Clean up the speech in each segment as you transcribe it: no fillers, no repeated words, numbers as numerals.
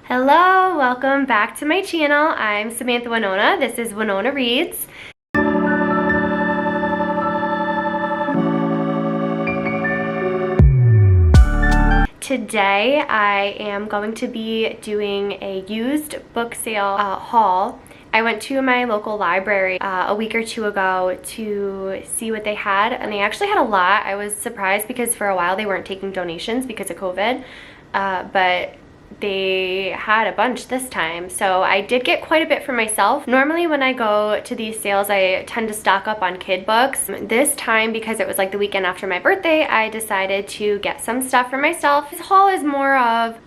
Hello, welcome back to my channel. I'm Samantha Winona. This is Winona Reads. Today I am going to be doing a used book sale haul. I went to my local library a week or two ago to see what they had, and they actually had a lot. I was surprised because for a while they weren't taking donations because of COVID, but they had a bunch this time, so I did get quite a bit for myself. Normally when I go to these sales I tend to stock up on kid books. This time, because it was like the weekend after my birthday, I decided to get some stuff for myself. This haul is more of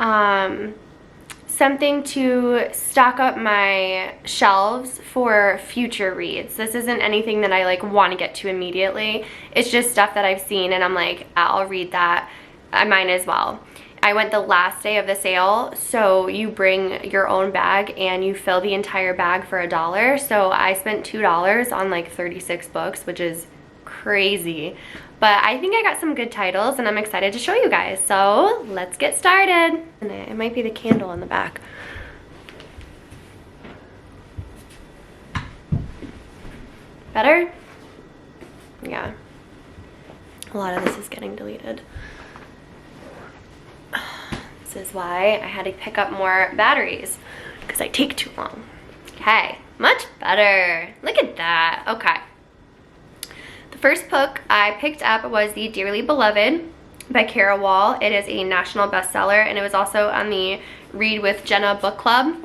something to stock up my shelves for future reads. This isn't anything that I like want to get to immediately. It's just stuff that I've seen and I'm like, I'll read that. I might as well. I went the last day of the sale, so you bring your own bag and you fill the entire bag for $1. So I spent $2 on like 36 books, which is crazy. But I think I got some good titles and I'm excited to show you guys. So let's get started. And it might be the candle in the back. Better? Yeah. A lot of this is getting deleted. This is why I had to pick up more batteries because I take too long. Okay, much better. Look at that. Okay. The first book I picked up was The Dearly Beloved by Kara Wall. It is a national bestseller and it was also on the Read with Jenna book club.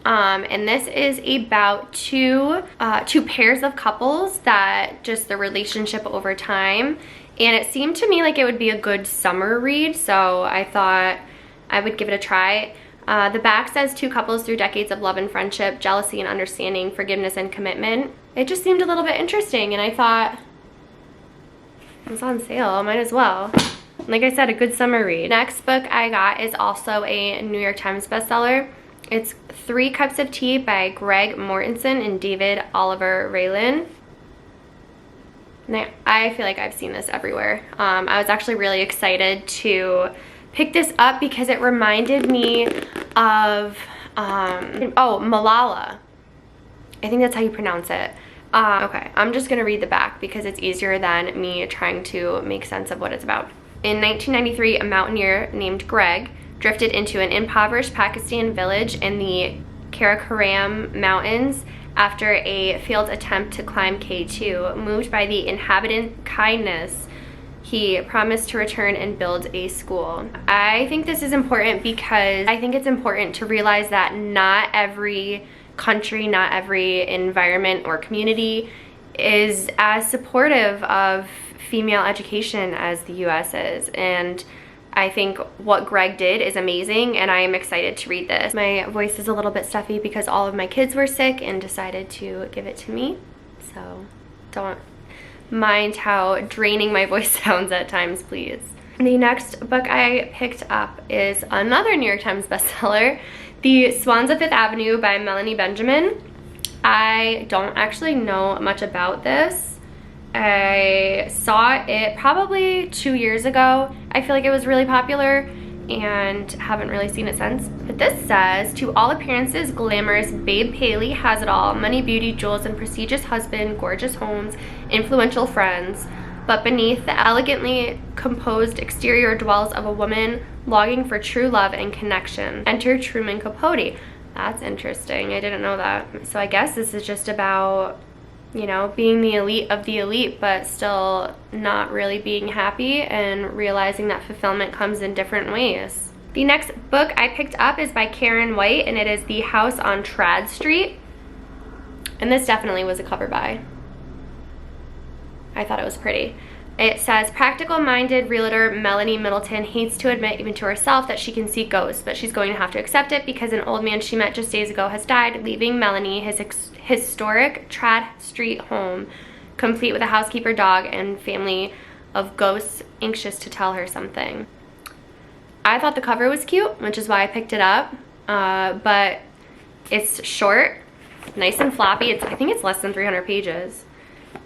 And this is about two pairs of couples that just the relationship over time. And it seemed to me like it would be a good summer read, so I thought I would give it a try. The back says two couples through decades of love and friendship, jealousy and understanding, forgiveness and commitment. It just seemed a little bit interesting and I thought, it was on sale, might as well. Like I said, a good summer read. Next book I got is also a New York Times bestseller. It's 3 Cups of Tea by Greg Mortensen and David Oliver Raelynn. And I feel like I've seen this everywhere. I was actually really excited to pick this up because it reminded me of Malala. I think that's how you pronounce it. Okay, I'm just gonna read the back because it's easier than me trying to make sense of what it's about. In 1993, a mountaineer named Greg drifted into an impoverished Pakistan village in the Karakoram Mountains after a failed attempt to climb K2. Moved by the inhabitant kindness, he promised to return and build a school. I think this is important because I think it's important to realize that not every country, not every environment or community is as supportive of female education as the US is. And I think what Greg did is amazing and I am excited to read this. My voice is a little bit stuffy because all of my kids were sick and decided to give it to me. So don't mind how draining my voice sounds at times, please. The next book I picked up is another New York Times bestseller, The Swans of Fifth Avenue by Melanie Benjamin. I don't actually know much about this. I saw it probably 2 years ago. I feel like it was really popular and haven't really seen it since. But this says, to all appearances glamorous Babe Paley has it all. Money, beauty, jewels, and prestigious husband, gorgeous homes, influential friends. But beneath the elegantly composed exterior dwells of a woman longing for true love and connection. Enter Truman Capote. That's interesting. I didn't know that. So I guess this is just about, you know, being the elite of the elite, but still not really being happy and realizing that fulfillment comes in different ways. The next book I picked up is by Karen White, and it is The House on Trad Street. And this definitely was a cover buy. I thought it was pretty. It says, practical-minded realtor Melanie Middleton hates to admit even to herself that she can see ghosts, but she's going to have to accept it because an old man she met just days ago has died, leaving Melanie his historic Trad Street home, complete with a housekeeper, dog, and family of ghosts anxious to tell her something. I thought the cover was cute, which is why I picked it up, but it's short, nice and floppy. I think it's less than 300 pages,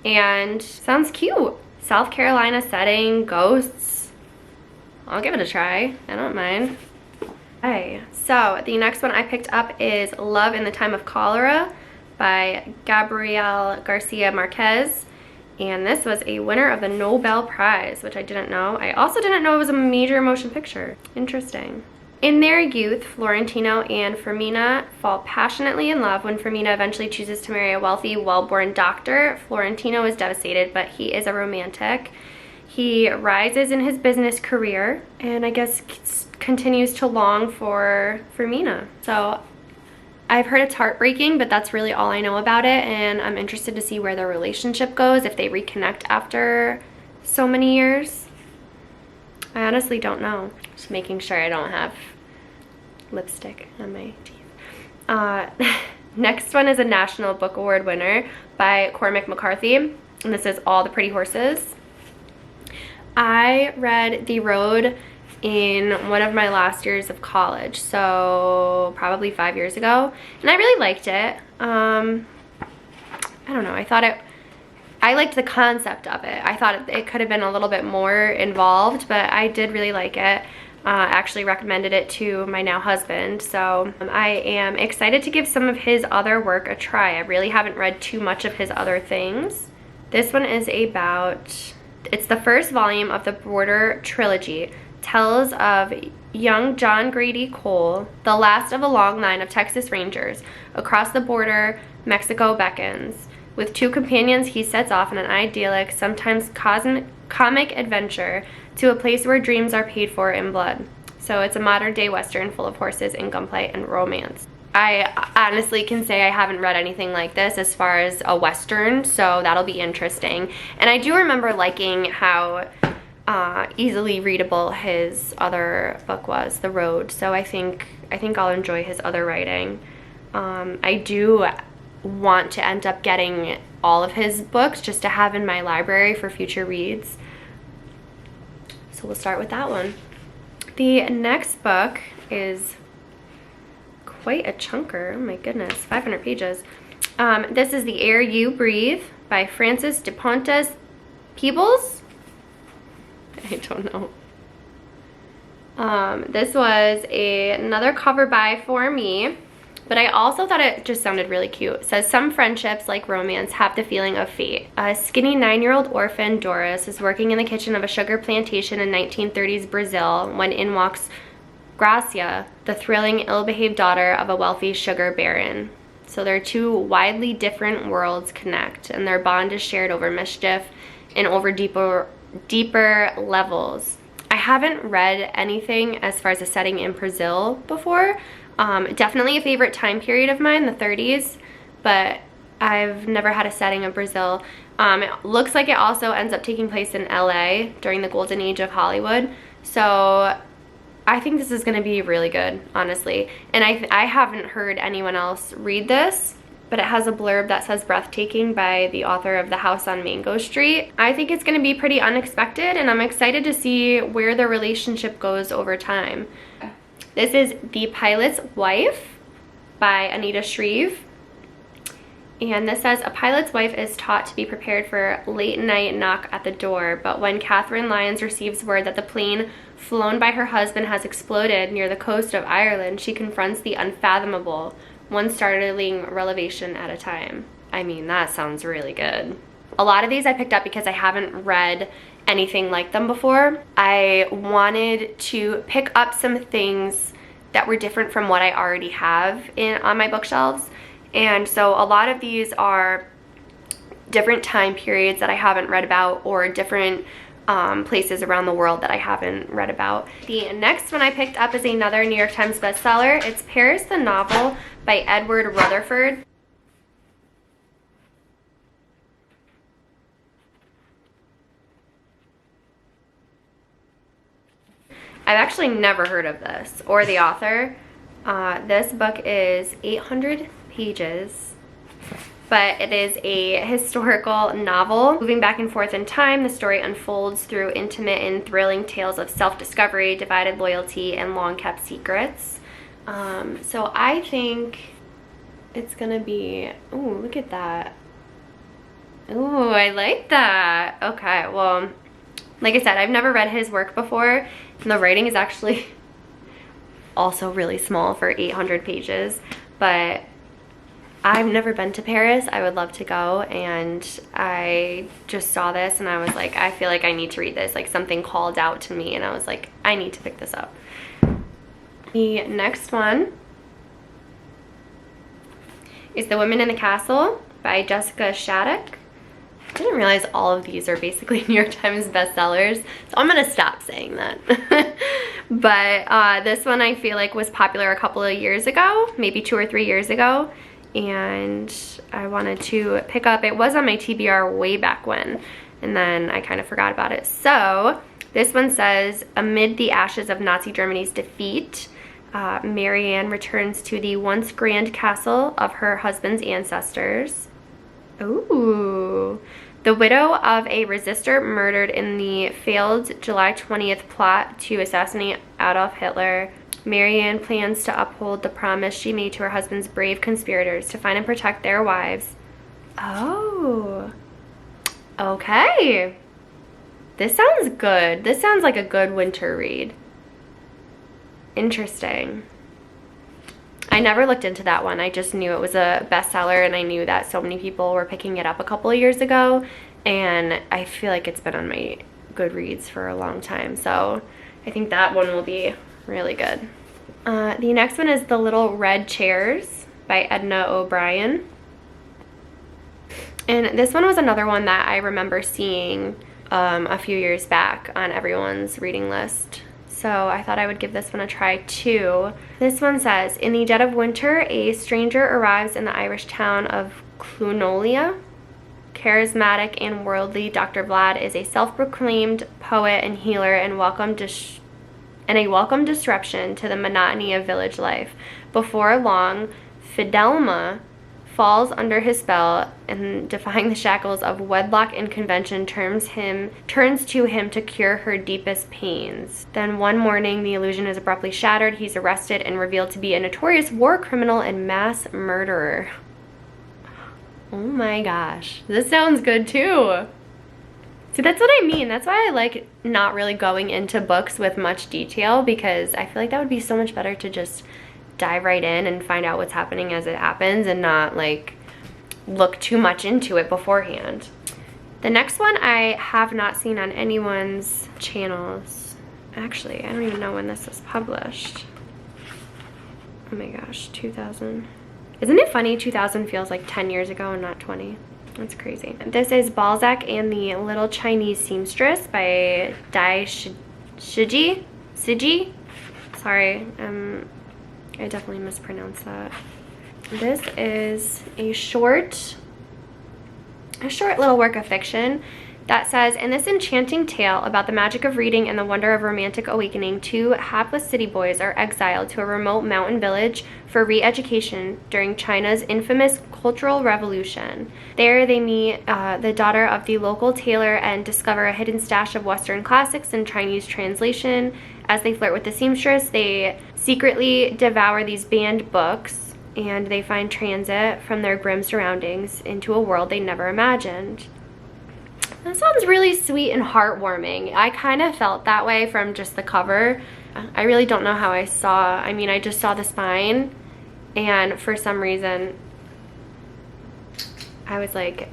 and sounds cute. South Carolina setting, ghosts. I'll give it a try. I don't mind. Okay, so the next one I picked up is Love in the Time of Cholera by Gabrielle Garcia Marquez. And this was a winner of the Nobel Prize, which I didn't know. I also didn't know it was a major motion picture. Interesting. In their youth, Florentino and Fermina fall passionately in love. When Fermina eventually chooses to marry a wealthy, well-born doctor, Florentino is devastated, but he is a romantic. He rises in his business career and I guess continues to long for Fermina. So I've heard it's heartbreaking, but that's really all I know about it, and I'm interested to see where their relationship goes, if they reconnect after so many years. I honestly don't know. Just making sure I don't have lipstick on my teeth. Next one is a National Book Award winner by Cormac McCarthy, and this is All the Pretty Horses. I read The Road in one of my last years of college, so probably 5 years ago, and I really liked it. I don't know, I liked the concept of it. I thought it could have been a little bit more involved, but I did really like it. Actually recommended it to my now husband, so I am excited to give some of his other work a try. I really haven't read too much of his other things. This one is it's the first volume of the Border trilogy. Tells of young John Grady Cole, the last of a long line of Texas Rangers. Across the border, Mexico beckons. With two companions, he sets off on an idyllic, sometimes comic adventure to a place where dreams are paid for in blood. So it's a modern-day Western full of horses and gunplay and romance. I honestly can say I haven't read anything like this as far as a Western, so that'll be interesting. And I do remember liking how easily readable his other book was, The Road. So I think I'll enjoy his other writing. I do want to end up getting all of his books just to have in my library for future reads. So we'll start with that one. The next book is quite a chunker. Oh my goodness, 500 pages. This is The Air You Breathe by Francis de Pontes Peebles. I don't know. This was another cover by for me, but I also thought it just sounded really cute. It says, some friendships, like romance, have the feeling of fate. A skinny 9-year-old orphan, Doris, is working in the kitchen of a sugar plantation in 1930s Brazil when in walks Gracia, the thrilling, ill-behaved daughter of a wealthy sugar baron. So their two widely different worlds connect, and their bond is shared over mischief and over deeper levels. I haven't read anything as far as a setting in Brazil before. Definitely a favorite time period of mine, the 30s, but I've never had a setting of Brazil. It looks like it also ends up taking place in LA during the golden age of Hollywood. So I think this is going to be really good, honestly. And I haven't heard anyone else read this, but it has a blurb that says breathtaking by the author of The House on Mango Street. I think it's going to be pretty unexpected, and I'm excited to see where the relationship goes over time. This is The Pilot's Wife by Anita Shreve. And this says, a pilot's wife is taught to be prepared for late night knock at the door, but when Catherine Lyons receives word that the plane flown by her husband has exploded near the coast of Ireland, she confronts the unfathomable, one startling revelation at a time. I mean, that sounds really good. A lot of these I picked up because I haven't read anything like them before. I wanted to pick up some things that were different from what I already have on my bookshelves. And so a lot of these are different time periods that I haven't read about, or different places around the world that I haven't read about. The next one I picked up is another New York Times bestseller. It's Paris the Novel by Edward Rutherford. I've actually never heard of this or the author. This book is 800 pages, but it is a historical novel. Moving back and forth in time, the story unfolds through intimate and thrilling tales of self-discovery, divided loyalty, and long-kept secrets. So I think it's gonna be, ooh, look at that. Ooh, I like that. Okay, well, like I said, I've never read his work before, and the writing is actually also really small for 800 pages, but I've never been to Paris. I would love to go, and I just saw this and I was like, I feel like I need to read this. Like something called out to me and I was like, I need to pick this up. The next one is The Women in the Castle by Jessica Shattuck. I didn't realize all of these are basically New York Times bestsellers, so I'm gonna stop saying that. But this one I feel like was popular a couple of years ago, maybe 2 or 3 years ago, and I wanted to pick up. It was on my TBR way back when, and then I kind of forgot about it. So this one says, amid the ashes of Nazi Germany's defeat, Marianne returns to the once grand castle of her husband's ancestors. Ooh. The widow of a resistor murdered in the failed July 20th plot to assassinate Adolf Hitler, Marianne plans to uphold the promise she made to her husband's brave conspirators to find and protect their wives. Oh. Okay. This sounds good. This sounds like a good winter read. Interesting. I never looked into that one. I just knew it was a bestseller, and I knew that so many people were picking it up a couple of years ago, and I feel like it's been on my Goodreads for a long time, so I think that one will be really good. The next one is The Little Red Chairs by Edna O'Brien. And this one was another one that I remember seeing a few years back on everyone's reading list. So I thought I would give this one a try too. This one says, in the dead of winter, a stranger arrives in the Irish town of Clunolia. Charismatic and worldly, Dr. Vlad is a self-proclaimed poet and healer and a welcome disruption to the monotony of village life. Before long, Fidelma falls under his spell and, defying the shackles of wedlock and convention, turns to him to cure her deepest pains. Then one morning, the illusion is abruptly shattered. He's arrested and revealed to be a notorious war criminal and mass murderer. Oh my gosh, this sounds good too. See, that's what I mean. That's why I like not really going into books with much detail, because I feel like that would be so much better to just dive right in and find out what's happening as it happens and not like look too much into it beforehand. The next one I have not seen on anyone's channels. Actually, I don't even know when this was published. Oh my gosh, 2000. Isn't it funny 2000 feels like 10 years ago and not 20? That's crazy. This is Balzac and the Little Chinese Seamstress by Shiji. Sorry, I definitely mispronounced that. This is a short little work of fiction that says, in this enchanting tale about the magic of reading and the wonder of romantic awakening, 2 hapless city boys are exiled to a remote mountain village for re-education during China's infamous Cultural Revolution. There they meet the daughter of the local tailor and discover a hidden stash of Western classics in Chinese translation. As they flirt with the seamstress, they secretly devour these banned books, and they find transit from their grim surroundings into a world they never imagined. That sounds really sweet and heartwarming. I kind of felt that way from just the cover. I really don't know how I just saw the spine, and for some reason I was like,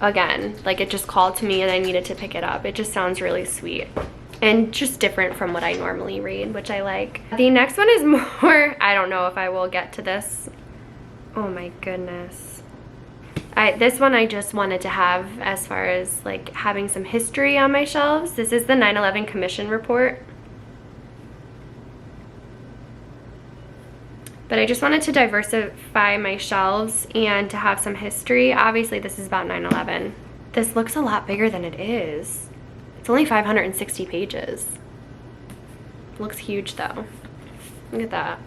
again, like it just called to me and I needed to pick it up. It just sounds really sweet and just different from what I normally read, which I like. The next one is more, I don't know if I will get to this. Oh my goodness. This one I just wanted to have as far as like having some history on my shelves. This is the 9/11 Commission Report. But I just wanted to diversify my shelves and to have some history. Obviously this is about 9/11. This looks a lot bigger than it is. It's only 560 pages. Looks huge though. Look at that.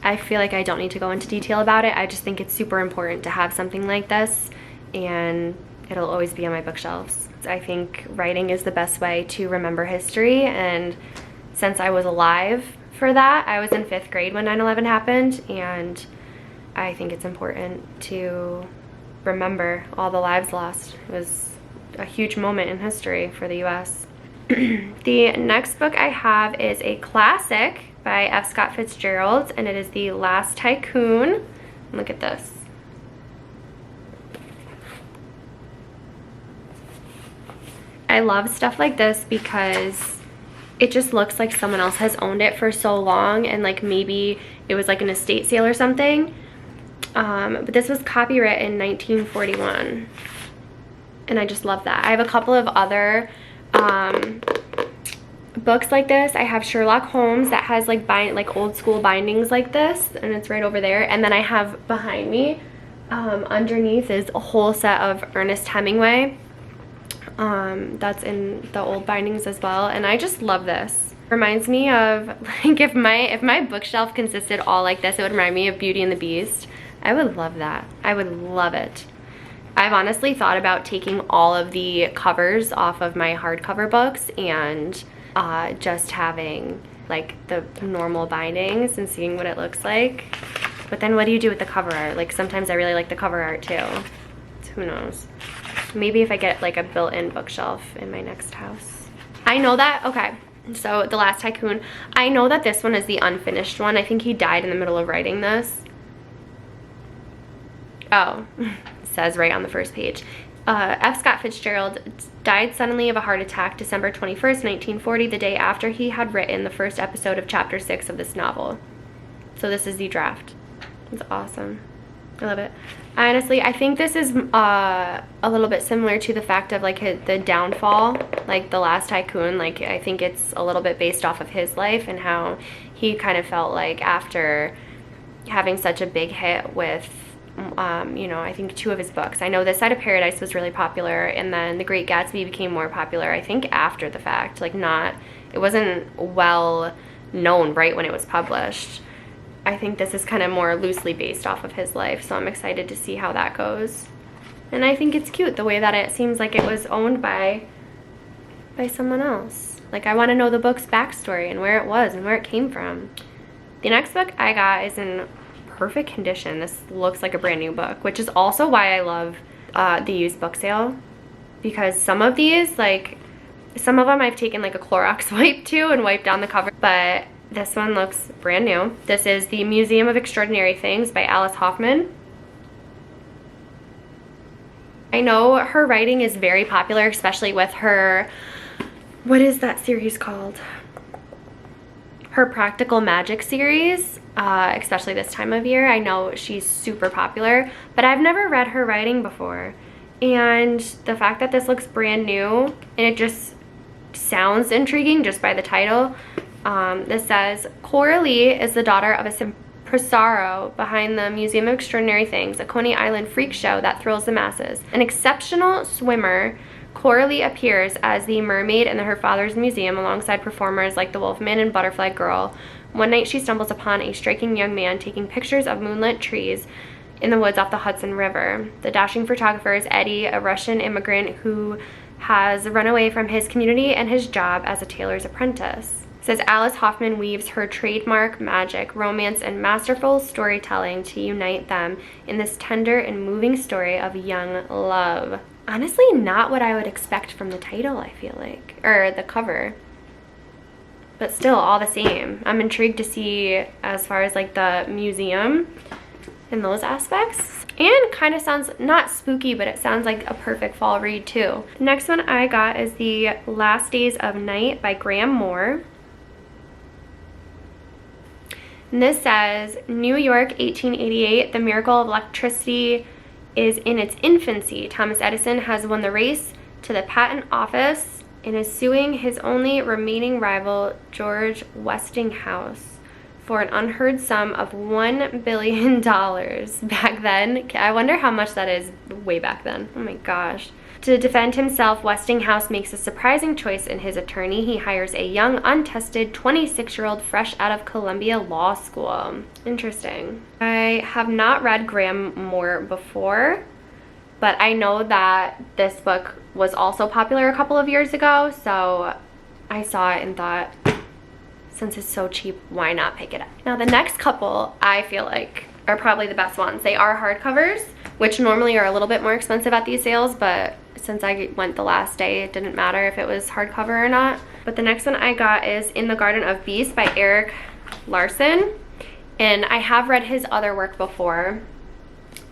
I feel like I don't need to go into detail about it. I just think it's super important to have something like this, and it'll always be on my bookshelves. I think writing is the best way to remember history, and since I was alive for that, I was in 5th grade when 9/11 happened, and I think it's important to remember all the lives lost. It was a huge moment in history for the US. The next book I have is a classic by F. Scott Fitzgerald, and it is The Last Tycoon. Look at this. I love stuff like this because it just looks like someone else has owned it for so long, and like maybe it was like an estate sale or something. But this was copyright in 1941, and I just love that. I have a couple of other books like this. I have Sherlock Holmes that has like old school bindings like this, and it's right over there. And then I have behind me, underneath, is a whole set of Ernest Hemingway. That's in the old bindings as well, and I just love this. Reminds me of, like, if my bookshelf consisted all like this, it would remind me of Beauty and the Beast. I would love that. I would love it. I've honestly thought about taking all of the covers off of my hardcover books and just having like the normal bindings and seeing what it looks like. But then what do you do with the cover art? Like, sometimes I really like the cover art too. So who knows? Maybe if I get like a built-in bookshelf in my next house. I know that, okay, so The Last Tycoon, I know that this one is the unfinished one. I think he died in the middle of writing this. Oh, it says right on the first page. F. Scott Fitzgerald died suddenly of a heart attack December 21st, 1940, the day after he had written the first episode of Chapter 6 of this novel. So this is the draft. It's awesome. I love it. Honestly, I think this is a little bit similar to the fact of like the downfall, like The Last Tycoon. Like, I think it's a little bit based off of his life and how he kind of felt like after having such a big hit with you know, I think 2 of his books. I know This Side of Paradise was really popular, and then The Great Gatsby became more popular, I think, after the fact. Like, it wasn't well known right when it was published. I think this is kind of more loosely based off of his life, so I'm excited to see how that goes. And I think it's cute the way that it seems like it was owned by someone else. Like, I want to know the book's backstory and where it was and where it came from. The next book I got is in perfect condition. This looks like a brand new book, which is also why I love the used book sale, because some of these, like, some of them I've taken like a Clorox wipe to and wiped down the cover, but this one looks brand new. This is The Museum of Extraordinary Things by Alice Hoffman. I know her writing is very popular, especially with her, what is that series called? Her Practical Magic series, especially this time of year. I know she's super popular, but I've never read her writing before. And the fact that this looks brand new, and it just sounds intriguing just by the title. This says, Coralie is the daughter of a impresario behind the Museum of Extraordinary Things, a Coney Island freak show that thrills the masses. An exceptional swimmer, Coralie appears as the mermaid in her father's museum alongside performers like the Wolfman and Butterfly Girl. One night she stumbles upon a striking young man taking pictures of moonlit trees in the woods off the Hudson River. The dashing photographer is Eddie, a Russian immigrant who has run away from his community and his job as a tailor's apprentice. It says Alice Hoffman weaves her trademark magic, romance, and masterful storytelling to unite them in this tender and moving story of young love. Honestly, not what I would expect from the title, I feel like, or the cover. But still, all the same. I'm intrigued to see as far as like the museum and those aspects. And kind of sounds not spooky, but it sounds like a perfect fall read too. The next one I got is The Last Days of Night by Graham Moore. And this says, New York, 1888, the miracle of electricity is in its infancy. Thomas Edison has won the race to the patent office and is suing his only remaining rival, George Westinghouse, for an unheard sum of $1 billion back then. I wonder how much that is way back then. Oh my gosh. To defend himself, Westinghouse makes a surprising choice in his attorney. He hires a young, untested 26-year-old fresh out of Columbia Law School. Interesting. I have not read Graham Moore before, but I know that this book was also popular a couple of years ago, so I saw it and thought, since it's so cheap, why not pick it up? Now the next couple I feel like are probably the best ones. They are hardcovers, which normally are a little bit more expensive at these sales, but since I went the last day, it didn't matter if it was hardcover or not. But the next one I got is In the Garden of Beasts by Eric Larson, and I have read his other work before.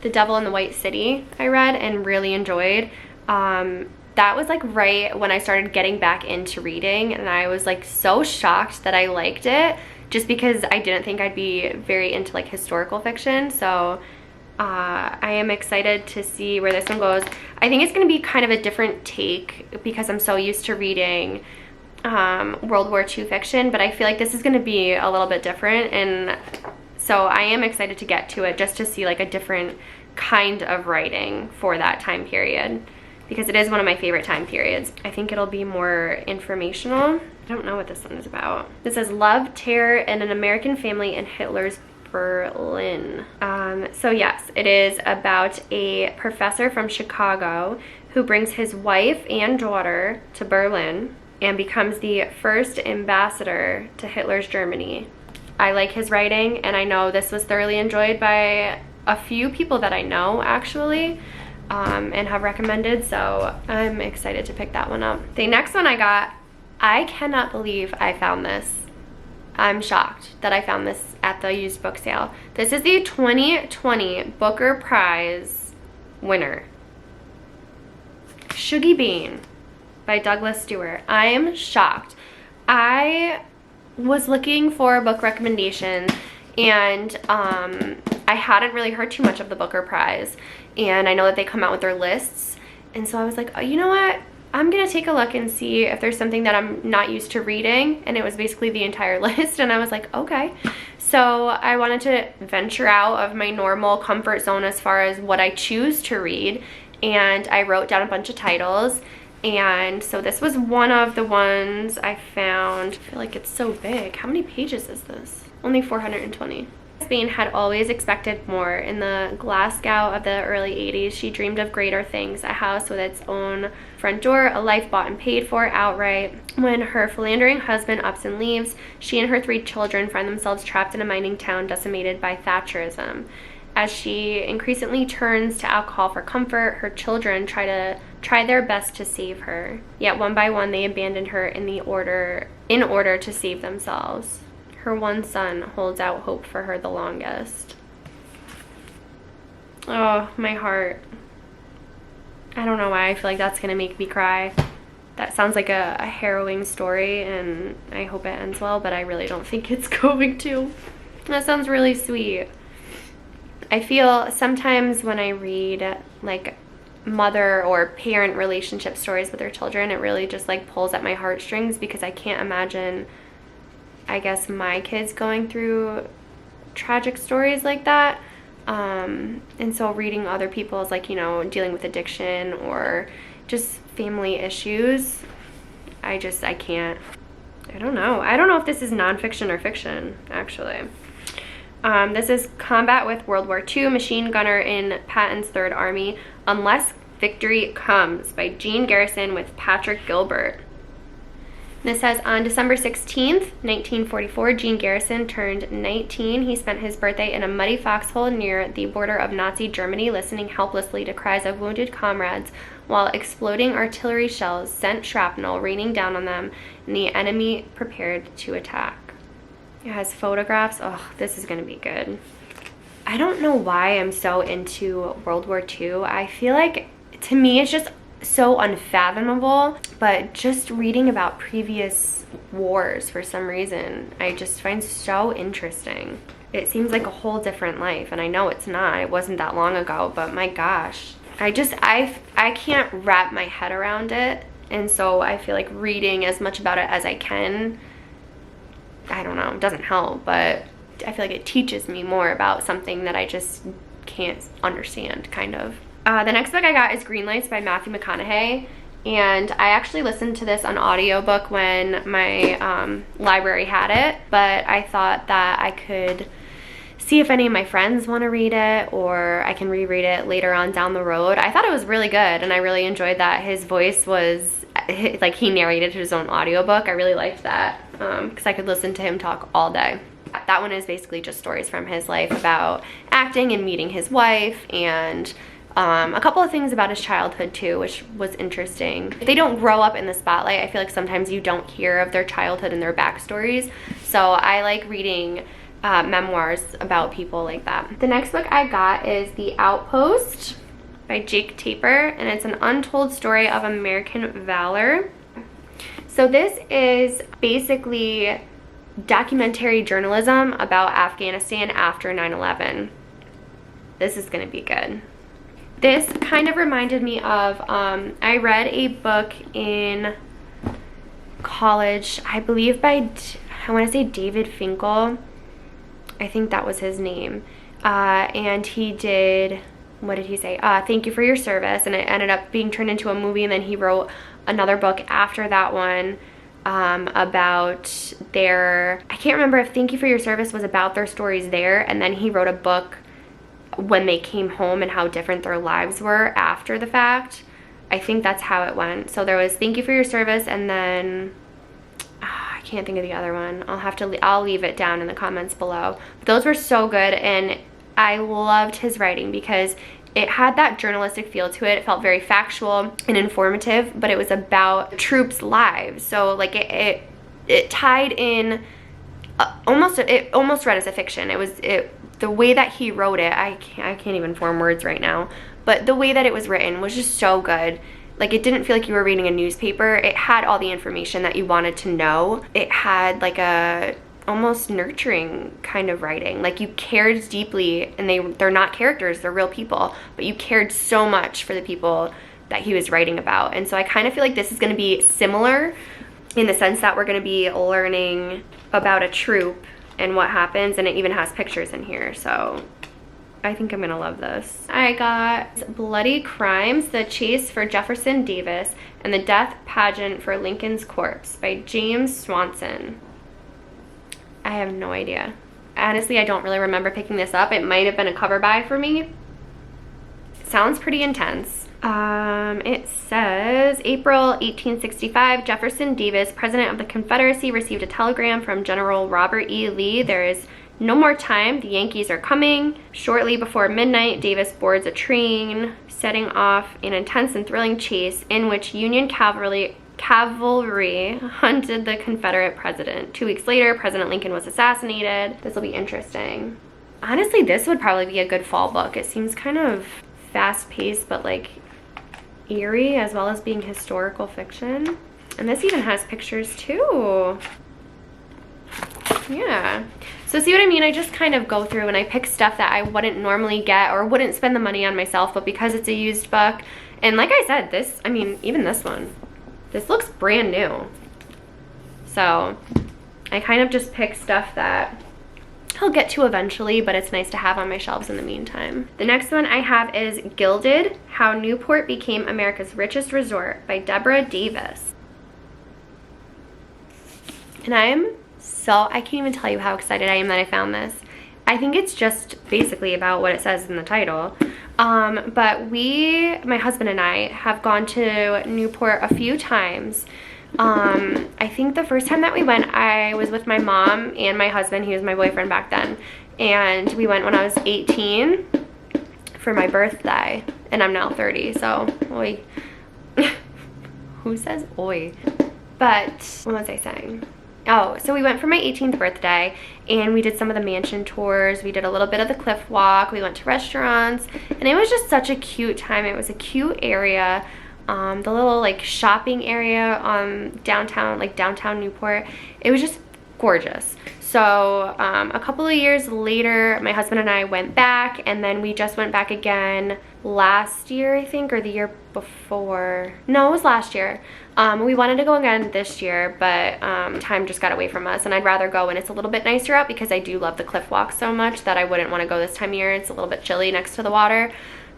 The Devil in the White City I read and really enjoyed. That was like right when I started getting back into reading, and I was like so shocked that I liked it, just because I didn't think I'd be very into like historical fiction. So I am excited to see where this one goes. I think it's going to be kind of a different take because I'm so used to reading World War II fiction, but I feel like this is going to be a little bit different, and so I am excited to get to it just to see like a different kind of writing for that time period, because it is one of my favorite time periods. I think it'll be more informational. I don't know what this one is about. This says Love, Terror, and an American Family in Hitler's Berlin. So yes, it is about a professor from Chicago who brings his wife and daughter to Berlin and becomes the first ambassador to Hitler's Germany. I like his writing, and I know this was thoroughly enjoyed by a few people that I know actually, and have recommended, so I'm excited to pick that one up. The next one I got, I cannot believe I found this. I'm shocked that I found this at the used book sale. This is the 2020 Booker Prize winner, Shuggie Bean by Douglas Stewart. I am shocked. I was looking for a book recommendation, and I hadn't really heard too much of the Booker Prize, and I know that they come out with their lists, and so I was like, oh, you know what? I'm gonna take a look and see if there's something that I'm not used to reading, and it was basically the entire list, and I was like, okay. So I wanted to venture out of my normal comfort zone as far as what I choose to read, and I wrote down a bunch of titles, and so this was one of the ones I found. I feel like it's so big. How many pages is this? Only 420. Spain had always expected more. In the Glasgow of the early 80s, she dreamed of greater things, a house with its own front door, a life bought and paid for outright. When her philandering husband ups and leaves, she and her 3 children find themselves trapped in a mining town decimated by Thatcherism. As she increasingly turns to alcohol for comfort, her children try their best to save her. Yet one by one they abandon her in order to save themselves. Her one son holds out hope for her the longest. Oh, my heart. I don't know why I feel like that's gonna make me cry. That sounds like a harrowing story, and I hope it ends well, but I really don't think it's going to. That sounds really sweet. I feel sometimes when I read like mother or parent relationship stories with their children, it really just like pulls at my heartstrings, because I can't imagine, I guess, my kids going through tragic stories like that. And so reading other people's, like, you know, dealing with addiction or just family issues, I can't. I don't know if this is nonfiction or fiction, actually. This is Combat with World War II, Machine Gunner in Patton's Third Army, Unless Victory Comes by Jean Garrison with Patrick Gilbert. This says, on December 16th, 1944, Jean Garrison turned 19. He spent his birthday in a muddy foxhole near the border of Nazi Germany, listening helplessly to cries of wounded comrades while exploding artillery shells sent shrapnel raining down on them, and the enemy prepared to attack. It has photographs. Oh, this is going to be good. I don't know why I'm so into World War II. I feel like, to me, it's just so unfathomable, but just reading about previous wars for some reason I just find so interesting. It seems like a whole different life, and I know it's not. It wasn't that long ago, but my gosh, I can't wrap my head around it, and so I feel like reading as much about it as I can, I don't know, it doesn't help, but I feel like it teaches me more about something that I just can't understand, kind of. The next book I got is Green Lights by Matthew McConaughey, and I actually listened to this on audiobook when my library had it, but I thought that I could see if any of my friends want to read it, or I can reread it later on down the road. I thought it was really good, and I really enjoyed that his voice was, like, he narrated his own audiobook. I really liked that, because I could listen to him talk all day. That one is basically just stories from his life about acting and meeting his wife and A couple of things about his childhood too, which was interesting. If they don't grow up in the spotlight, I feel like sometimes you don't hear of their childhood and their backstories. So I like reading memoirs about people like that. The next book I got is The Outpost by Jake Taper, and it's an untold story of American valor. So this is basically documentary journalism about Afghanistan after 9/11. This is gonna be good. This kind of reminded me of, I read a book in college, I believe by, I want to say David Finkel. I think that was his name. And he did, what did he say? Thank You for Your Service. And it ended up being turned into a movie, and then he wrote another book after that one about their, I can't remember if Thank You for Your Service was about their stories there, and then he wrote a book when they came home and how different their lives were after the fact. I think that's how it went. So there was Thank You for Your Service, and then I can't think of the other one. I'll leave it down in the comments below. But those were so good, and I loved his writing because it had that journalistic feel to it. It felt very factual and informative, but it was about troops' lives. So like it tied in it almost read as a fiction. The way that he wrote it, I can't even form words right now, but the way that it was written was just so good. Like, it didn't feel like you were reading a newspaper. It had all the information that you wanted to know. It had like a almost nurturing kind of writing. Like, you cared deeply, and they're not characters, they're real people, but you cared so much for the people that he was writing about. And so I kind of feel like this is going to be similar in the sense that we're going to be learning about a troop and what happens, and it even has pictures in here, so I think I'm gonna love this. I got Bloody Crimes, The Chase for Jefferson Davis, and the Death Pageant for Lincoln's Corpse by James Swanson. I have no idea. Honestly, I don't really remember picking this up. It might have been a cover buy for me. It sounds pretty intense. It says, April 1865, Jefferson Davis, President of the Confederacy, received a telegram from General Robert E. Lee. There is no more time. The Yankees are coming. Shortly before midnight, Davis boards a train, setting off an intense and thrilling chase in which Union cavalry hunted the Confederate president. 2 weeks later, President Lincoln was assassinated. This will be interesting. Honestly, this would probably be a good fall book. It seems kind of fast-paced, but like eerie, as well as being historical fiction. And this even has pictures too. Yeah. So see what I mean? I just kind of go through and I pick stuff that I wouldn't normally get or wouldn't spend the money on myself, but because it's a used book. And like I said, this, I mean, even this one, this looks brand new. So I kind of just pick stuff that I'll get to eventually, but it's nice to have on my shelves in the meantime. The next one I have is Gilded, How Newport Became America's Richest Resort by Deborah Davis. And I can't even tell you how excited I am that I found this. I think it's just basically about what it says in the title. But my husband and I, have gone to Newport a few times. I think the first time that we went, I was with my mom and my husband. He was my boyfriend back then. And we went when I was 18 for my birthday. And I'm now 30, so oi. Who says oi? But what was I saying? Oh, so we went for my 18th birthday, and we did some of the mansion tours. We did a little bit of the cliff walk. We went to restaurants, and it was just such a cute time. It was a cute area. The little like shopping area downtown Newport. It was just gorgeous. So a couple of years later, my husband and I went back, and then we just went back again last year, I think, or the year before. No, it was last year. We wanted to go again this year, but time just got away from us, and I'd rather go when it's a little bit nicer out because I do love the cliff walk so much that I wouldn't want to go this time of year. It's a little bit chilly next to the water.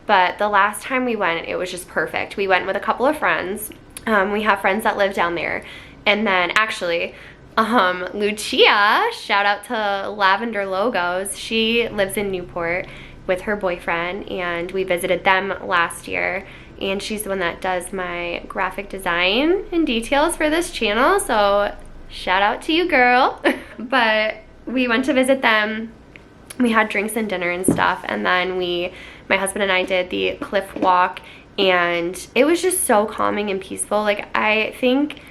But the last time we went, it was just perfect. We went with a couple of friends. We have friends that live down there. And then actually, Lucia, shout out to Lavender Logos. She lives in Newport with her boyfriend, and we visited them last year. And she's the one that does my graphic design and details for this channel. So shout out to you, girl. But we went to visit them. we had drinks and dinner and stuff, and then my husband and I did the cliff walk, and it was just so calming and peaceful. Like, I think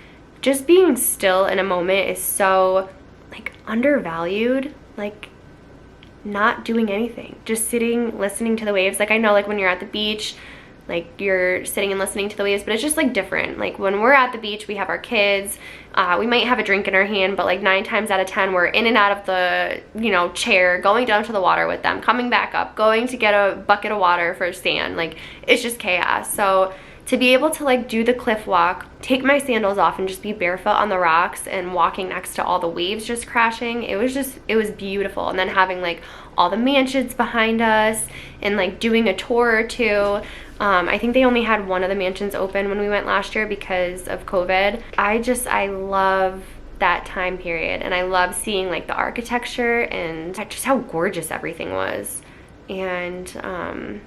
just being still in a moment is so, like, undervalued. Like, not doing anything, just sitting, listening to the waves. Like, I know, like, when you're at the beach, like, you're sitting and listening to the waves, but it's just, like, different. Like, when we're at the beach, we have our kids, we might have a drink in our hand, but, like, 9 times out of 10, we're in and out of the, you know, chair, going down to the water with them, coming back up, going to get a bucket of water for sand. Like, it's just chaos. So to be able to, like, do the cliff walk, take my sandals off and just be barefoot on the rocks and walking next to all the waves just crashing, it was beautiful. And then having, like, all the mansions behind us and, like, doing a tour or two. I think they only had one of the mansions open when we went last year because of COVID. I love that time period, and I love seeing, like, the architecture and just how gorgeous everything was. And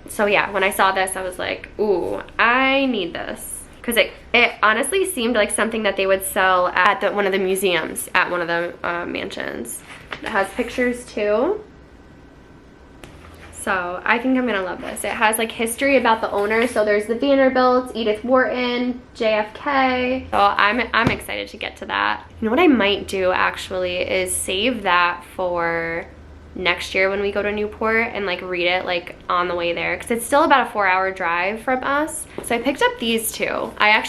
so yeah, when I saw this, I was like, ooh, I need this. Because it honestly seemed like something that they would sell at one of the museums at one of the mansions. It has pictures too. So I think I'm gonna love this. It has, like, history about the owner. So there's the Vanderbilts, Edith Wharton, JFK. So I'm excited to get to that. You know what I might do actually is save that for next year when we go to Newport and, like, read it, like, on the way there, because it's still about a 4-hour drive from us. So I picked up these two. I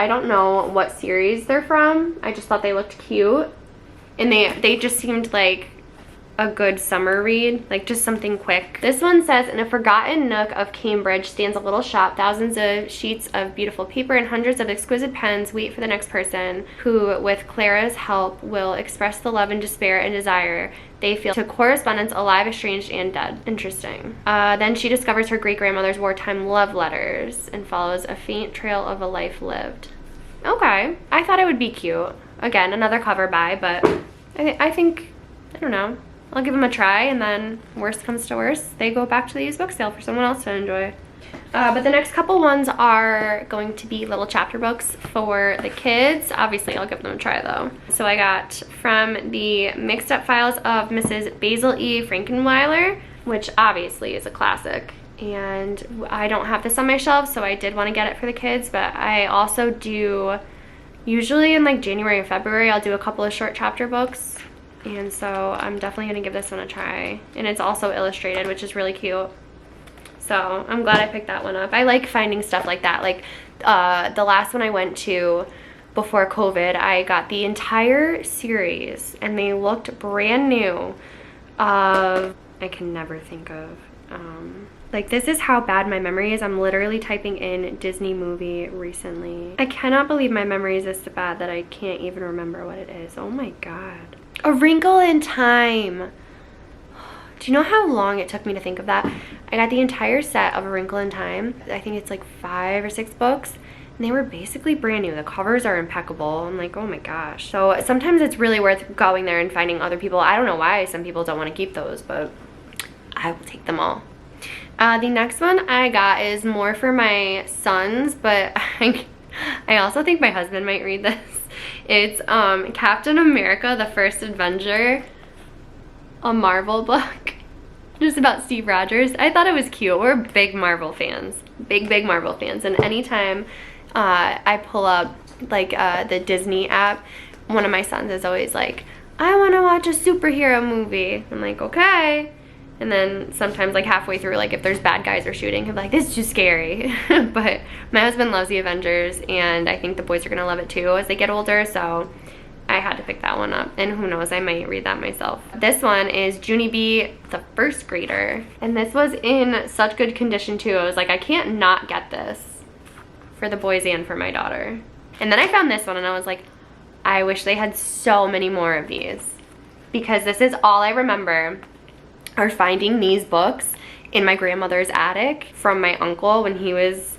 don't know what series they're from. I just thought they looked cute, and they just seemed like a good summer read, like just something quick. This one says, in a forgotten nook of Cambridge stands a little shop. Thousands of sheets of beautiful paper and hundreds of exquisite pens wait for the next person who, with Clara's help, will express the love and despair and desire they feel to correspondence alive, estranged, and dead. Interesting. Then she discovers her great-grandmother's wartime love letters and follows a faint trail of a life lived. Okay, I thought it would be cute. Again, another cover buy, but I think, I don't know, I'll give them a try, and then worst comes to worst, they go back to the used book sale for someone else to enjoy. But the next couple ones are going to be little chapter books for the kids. Obviously, I'll give them a try, though. So I got from the Mixed Up Files of Mrs. Basil E. Frankenweiler, which obviously is a classic. And I don't have this on my shelf, so I did want to get it for the kids, but I also do, usually in, like, January and February, I'll do a couple of short chapter books. And so I'm definitely going to give this one a try. And it's also illustrated, which is really cute. So I'm glad I picked that one up. I like finding stuff like that. Like the last one I went to before COVID, I got the entire series, and they looked brand new. I can never think of. Like, this is how bad my memory is. I'm literally typing in Disney movie recently. I cannot believe my memory is this bad that I can't even remember what it is. Oh my god. A Wrinkle in Time. Do you know how long it took me to think of that? I got the entire set of A Wrinkle in Time. I think it's like 5 or 6 books, and they were basically brand new. The covers are impeccable. I'm like, oh my gosh. So sometimes it's really worth going there and finding other people. I don't know why some people don't want to keep those, but I will take them all. The next one I got is more for my sons, but I also think my husband might read this. It's Captain America, The First Avenger, a Marvel book, just about Steve Rogers. I thought it was cute. We're big Marvel fans, big Marvel fans, and anytime I pull up, like, the Disney app, one of my sons is always like, I want to watch a superhero movie. I'm like, okay. And then sometimes, like, halfway through, like, if there's bad guys are shooting, I'm like, this is too scary. But my husband loves the Avengers, and I think the boys are gonna love it too as they get older, so I had to pick that one up. And who knows, I might read that myself. This one is Junie B, the First Grader. And this was in such good condition too. I was like, I can't not get this for the boys and for my daughter. And then I found this one, and I was like, I wish they had so many more of these, because this is all I remember are finding these books in my grandmother's attic from my uncle when he was,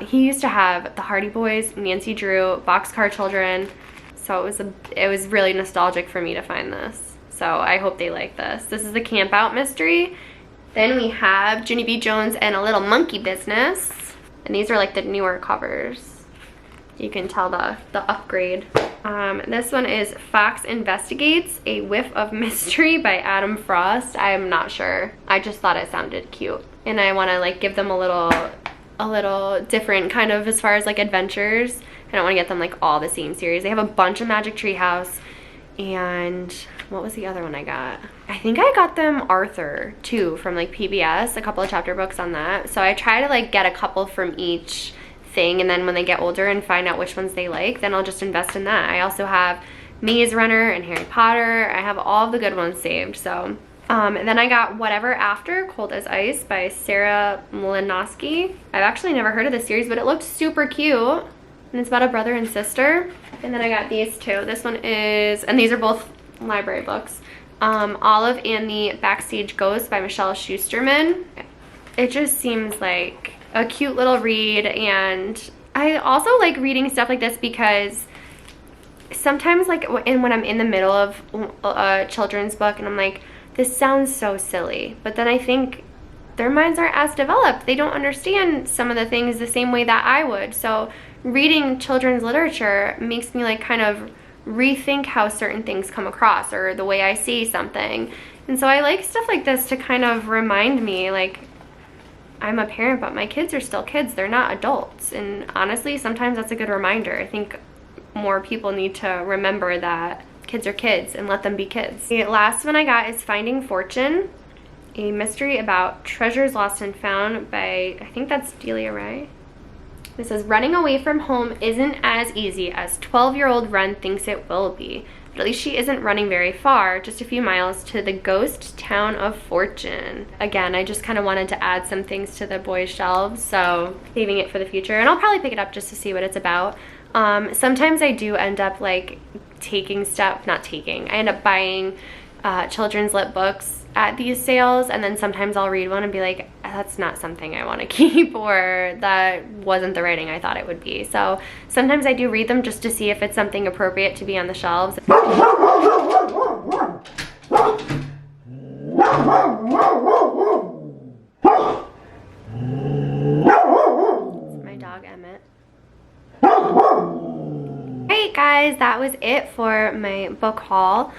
he used to have the Hardy Boys, Nancy Drew, Boxcar Children. So it was really nostalgic for me to find this. So I hope they like this. This is the Camp Out Mystery. Then we have Junie B. Jones and a Little Monkey Business. And these are, like, the newer covers. You can tell the upgrade This one is Fox Investigates, A Whiff of Mystery by Adam Frost. I'm not sure. I just thought it sounded cute. And I want to like give them a little different kind of as far as like adventures. I don't want to get them like all the same series. They have a bunch of Magic Tree House. And what was the other one I got? I think I got them Arthur too from like PBS, a couple of chapter books on that. So I try to like get a couple from each thing, and then when they get older and find out which ones they like, then I'll just invest in that. I also have Maze Runner and Harry Potter. I have all of the good ones saved. So and then I got Whatever After, Cold as Ice by Sarah Mlynowski. I've actually never heard of this series, but it looked super cute. And it's about a brother and sister. And then I got these two. This one is, and these are both library books. Olive and the Backstage Ghost by Michelle Shusterman. It just seems like a cute little read, and I also like reading stuff like this because sometimes like when I'm in the middle of a children's book and I'm like, this sounds so silly, but then I think their minds aren't as developed. They don't understand some of the things the same way that I would. So reading children's literature makes me like kind of rethink how certain things come across or the way I see something. And so I like stuff like this to kind of remind me like I'm a parent, but my kids are still kids. They're not adults. And honestly, sometimes that's a good reminder. I think more people need to remember that kids are kids and let them be kids. The last one I got is Finding Fortune, a mystery about treasures lost and found by, I think that's Delia Ray. It says, running away from home isn't as easy as 12-year-old Ren thinks it will be. But at least she isn't running very far, just a few miles to the ghost town of Fortune. Again, I just kind of wanted to add some things to the boys' shelves, so saving it for the future. And I'll probably pick it up just to see what it's about. Sometimes I do end up like I end up buying children's lit books at these sales, and then sometimes I'll read one and be like, that's not something I want to keep, or that wasn't the writing I thought it would be. So sometimes I do read them just to see if it's something appropriate to be on the shelves. It's my dog Emmett. Alright guys, that was it for my book haul.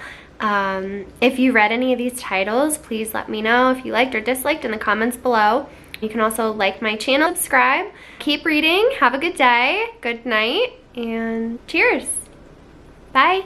If you read any of these titles, please let me know if you liked or disliked in the comments below. You can also like my channel, subscribe, keep reading, have a good day, good night, and cheers. Bye.